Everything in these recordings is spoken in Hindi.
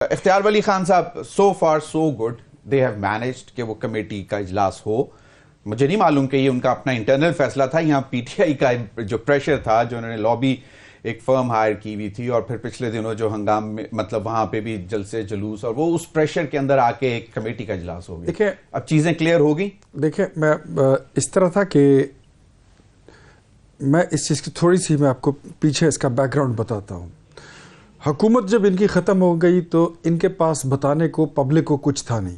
इख्तियार वली खान साहब, so far so good, they have managed कि वो कमेटी का इजलास हो। मुझे नहीं मालूम कि ये उनका अपना इंटरनल फैसला था, यहाँ पीटीआई का जो प्रेशर था, जो उन्होंने लॉबी एक फर्म हायर की हुई थी, और फिर पिछले दिनों जो हंगाम में मतलब वहां पे भी जलसे जुलूस, और वो उस प्रेशर के अंदर आके एक कमेटी का इजलास हो गया। देखिए, अब चीजें क्लियर हो गई। देखिए, मैं इस तरह था कि मैं इस चीज़ की थोड़ी सी मैं आपको पीछे इसका बैकग्राउंड बताता हूँ। हुकूमत जब इनकी ख़त्म हो गई तो इनके पास बताने को पब्लिक को कुछ था नहीं।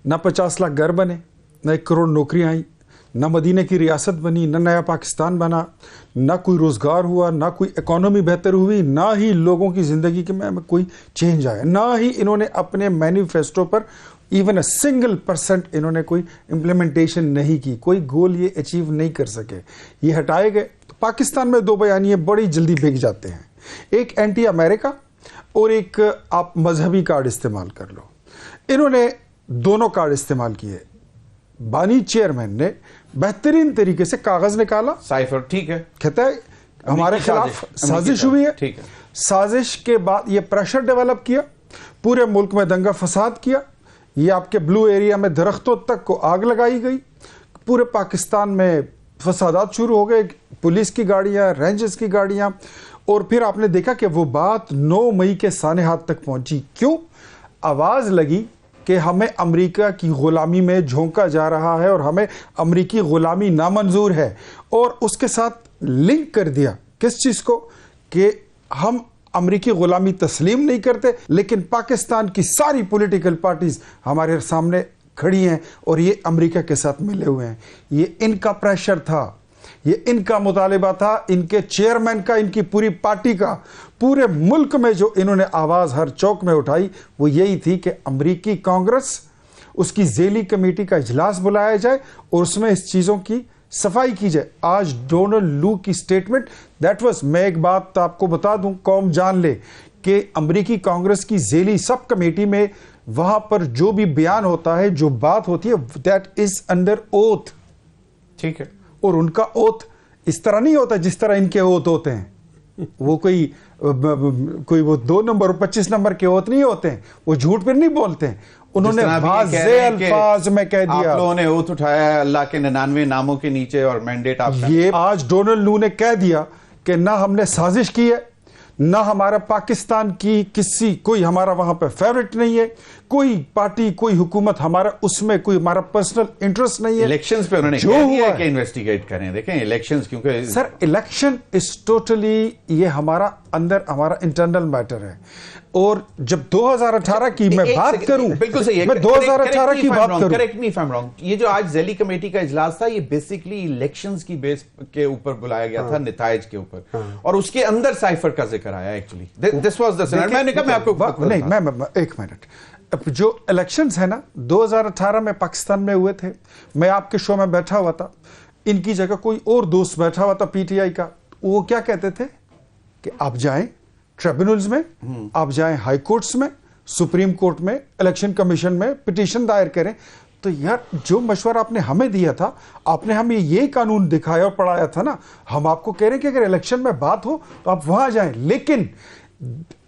ना 50 लाख घर बने, ना 1 करोड़ नौकरियाँ आई, ना मदीने की रियासत बनी, ना नया पाकिस्तान बना, ना कोई रोज़गार हुआ, ना कोई इकॉनमी बेहतर हुई, ना ही लोगों की ज़िंदगी के में कोई चेंज आया, ना ही इन्होंने अपने मैनिफेस्टो पर इवन अ सिंगल % इन्होंने कोई इम्प्लीमेंटेशन नहीं की, कोई गोल ये अचीव नहीं कर सके। ये हटाए गए तो पाकिस्तान में 2 बयानिए बड़ी जल्दी बिक जाते हैं, एक एंटी अमेरिका और एक आप मजहबी कार्ड इस्तेमाल कर लो। इन्होंने दोनों कार्ड इस्तेमाल किए। बानी चेयरमैन ने बेहतरीन तरीके से कागज निकाला, साइफर ठीक है, कहता है हमारे खिलाफ साजिश हुई है, ठीक है। साजिश के बाद ये प्रेशर डेवलप किया, पूरे मुल्क में दंगा फसाद किया, ये आपके ब्लू एरिया में दरख्तों तक को आग लगाई गई, पूरे पाकिस्तान में फसादात शुरू हो गए, पुलिस की गाड़ियां, रेंजर्स की गाड़ियां, और फिर आपने देखा कि वो बात 9 मई के साने हाथ तक पहुंची। क्यों? आवाज़ लगी कि हमें अमेरिका की ग़ुलामी में झोंका जा रहा है और हमें अमेरिकी ग़ुलामी नामंजूर है, और उसके साथ लिंक कर दिया किस चीज़ को कि हम अमेरिकी ग़ुलामी तस्लीम नहीं करते, लेकिन पाकिस्तान की सारी पॉलिटिकल पार्टीज़ हमारे सामने खड़ी हैं और ये अमेरिका के साथ मिले हुए हैं। ये इनका प्रेशर था, ये इनका मुतालिबा था, इनके चेयरमैन का, इनकी पूरी पार्टी का। पूरे मुल्क में जो इन्होंने आवाज़ हर चौक में उठाई वो यही थी कि अमेरिकी कांग्रेस, उसकी ज़ेली कमेटी का इजलास बुलाया जाए और उसमें इस चीज़ों की सफाई की जाए। आज डोनाल्ड लू की स्टेटमेंट दैट वाज, मैं एक बात आपको बता दूं, कौम जान ले कि अमेरिकी कांग्रेस की ज़ेली सब कमेटी में वहाँ पर जो भी बयान होता है, जो बात होती है, दैट इज़ अंडर ओथ, ठीक है। और उनका ओथ इस तरह नहीं होता जिस तरह इनके ओथ होते हैं। वो कोई वो 2 नंबर और 25 नंबर के ओथ नहीं होते हैं, वो झूठ पर नहीं बोलते हैं। उन्होंने वाज़े अल्फाज में कह दिया, आप लोगों ने ओथ उठाया है अल्लाह के 99 नामों के नीचे और मैंडेट आपका। ये आज डोनाल्ड लू ने कह दिया कि ना हमने साजिश की है, ना हमारा पाकिस्तान की कोई हमारा वहां पर फेवरेट नहीं है, कोई पार्टी, कोई हुकूमत हमारा उसमें कोई हमारा पर्सनल इंटरेस्ट नहीं है। इलेक्शंस पे उन्होंने जो कह दिया हुआ कि इन्वेस्टिगेट करें। देखें इलेक्शंस, क्योंकि सर इलेक्शन इज टोटली, ये हमारा अंदर हमारा इंटरनल मैटर है। और जब 2018 की मैं बात करूं, बिल्कुल सही है, मैं 2018 की बात करूं, correct me if I am wrong, ये जो आज ज़ेली कमेटी का इजलास था, ये बेसिकली इलेक्शंस की बेस के ऊपर बुलाया गया था, नताइज के ऊपर, और उसके अंदर साइफर का जिक्र आया। Actually this was the scenario. मैंने कहा मैं आपको नहीं, मैं 1 मिनट, जो इलेक्शंस है ना 2018 में पाकिस्तान में हुए थे, मैं आपके शो में बैठा हुआ था, इनकी जगह कोई और दोस्त बैठा हुआ था पीटीआई का, वो क्या कहते थे कि आप जाएं ट्रिब्यूनल्स में, आप जाएं हाई कोर्ट्स में, सुप्रीम कोर्ट में, इलेक्शन कमीशन में पिटीशन दायर करें। तो यार जो मशवरा आपने हमें दिया था, आपने हमें ये कानून दिखाया और पढ़ाया था ना, हम आपको कह रहे हैं कि अगर इलेक्शन में बात हो तो आप वहां जाएं। लेकिन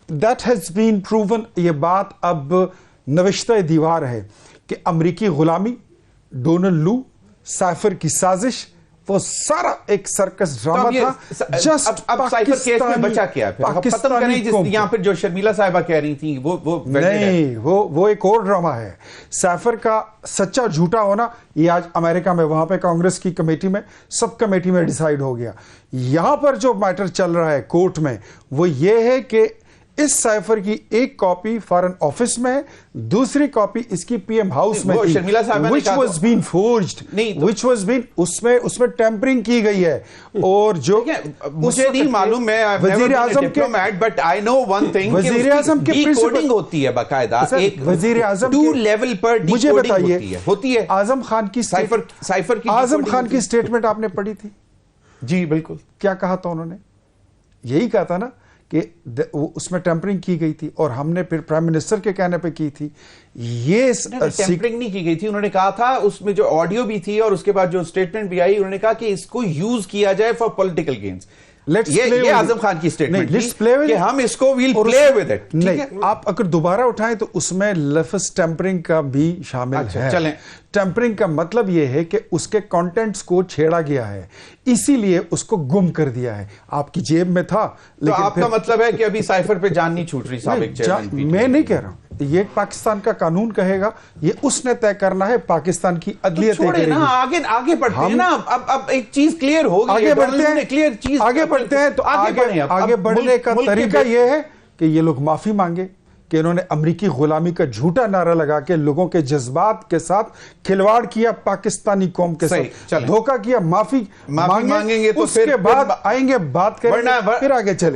दैट हैज बीन प्रूवन, ये बात अब नविश्ता दीवार है कि अमेरिकी गुलामी, डोनाल्ड लू, साइफर की साजिश, वो सारा एक सर्कस ड्रामा था। जस्ट अब साइफर केस में बचा क्या है? खत्म करें जिस यहाँ पर जो शर्मिला साहिबा कह रही थी, वो नहीं, वो एक और ड्रामा है। साइफर का सच्चा झूठा होना ये आज अमेरिका में वहां पे कांग्रेस की कमेटी में, सब कमेटी में डिसाइड हो गया। यहां पर जो मैटर चल रहा है कोर्ट में वो ये है कि इस साइफर की एक कॉपी फॉरेन ऑफिस में है, दूसरी कॉपी इसकी पीएम हाउस में थी, which was been forged, which was been उसमें टेम्परिंग की गई है। और जो मुझे नहीं मालूम, मैं वजीर आजम के, but I know one thing, वजीर आजम के कोडिंग होती है बाकायदा, एक वजीर आजम 2 लेवल पर मुझे बताइए, होती है। आजम खान की साइफर की आजम खान की स्टेटमेंट आपने पढ़ी थी? जी बिल्कुल। क्या कहा था उन्होंने? यही कहा था ना कि उसमें टेम्परिंग की गई थी, और हमने फिर प्राइम मिनिस्टर के कहने पे की थी। ये टेम्परिंग नहीं की गई थी, उन्होंने कहा था, उसमें जो ऑडियो भी थी और उसके बाद जो स्टेटमेंट भी आई, उन्होंने कहा कि इसको यूज किया जाए फॉर पॉलिटिकल गेन्स। ये आजम खान की स्टेटमेंट कि हम इसको वील प्ले विद इट। नहीं, आप अगर दोबारा उठाएं तो उसमें लफ्ज टेम्परिंग का भी शामिल है। चलें। टेम्परिंग का मतलब यह है कि उसके कंटेंट्स को छेड़ा गया है, इसीलिए उसको गुम कर दिया है। आपकी जेब में था, लेकिन तो आपका मतलब है कि अभी साइफर पे जान नहीं छूट रही साबिक चेयरमैन? मैं नहीं कह रहा हूं, ये पाकिस्तान का कानून कहेगा, ये उसने तय करना है, पाकिस्तान की अदलियत तय करेगी। आगे बढ़ते हैं ना। अब एक चीज क्लियर हो गई, आगे बढ़ते हैं, क्लियर चीज आगे बढ़ते हैं। तो आगे बढ़ने का तरीका यह है कि ये लोग माफी मांगे कि इन्होंने अमेरिकी गुलामी का झूठा नारा लगा के लोगों के जज्बात के साथ खिलवाड़ किया, पाकिस्तानी कौम के साथ धोखा किया। माफी मांगेंगे तो उसके बाद आएंगे, बात करेंगे, फिर आगे चले।